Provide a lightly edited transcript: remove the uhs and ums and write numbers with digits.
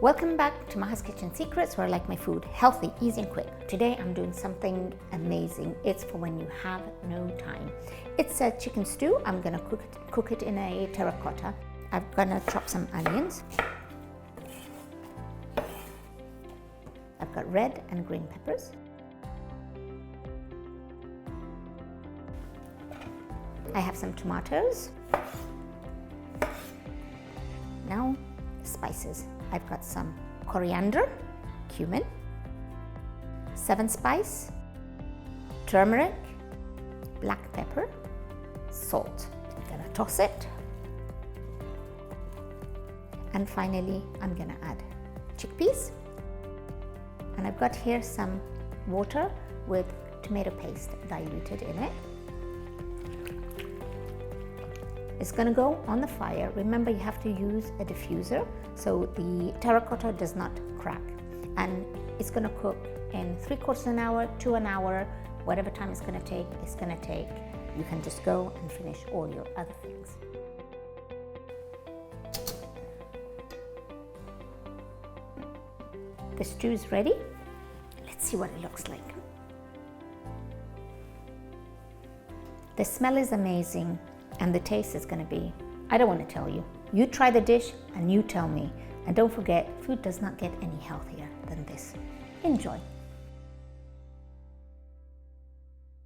Welcome back to Maha's Kitchen Secrets, where I like my food healthy, easy and quick. Today I'm doing something amazing. It's for when you have no time. It's a chicken stew. I'm gonna cook it in a terracotta. I'm gonna chop some onions. I've got red and green peppers. I have some tomatoes. Now, spices. I've got some coriander, cumin, 7 spice, turmeric, black pepper, salt. I'm gonna toss it. And finally, I'm gonna add chickpeas. And I've got here some water with tomato paste diluted in it. It's gonna go on the fire. Remember, you have to use a diffuser so the terracotta does not crack. And it's gonna cook in 3/4 an hour to an hour, whatever time it's gonna take, it's gonna take. You can just go and finish all your other things. The stew is ready. Let's see what it looks like. The smell is amazing. And the taste is going to be, I don't want to tell you. You try the dish and you tell me. And don't forget, food does not get any healthier than this. Enjoy.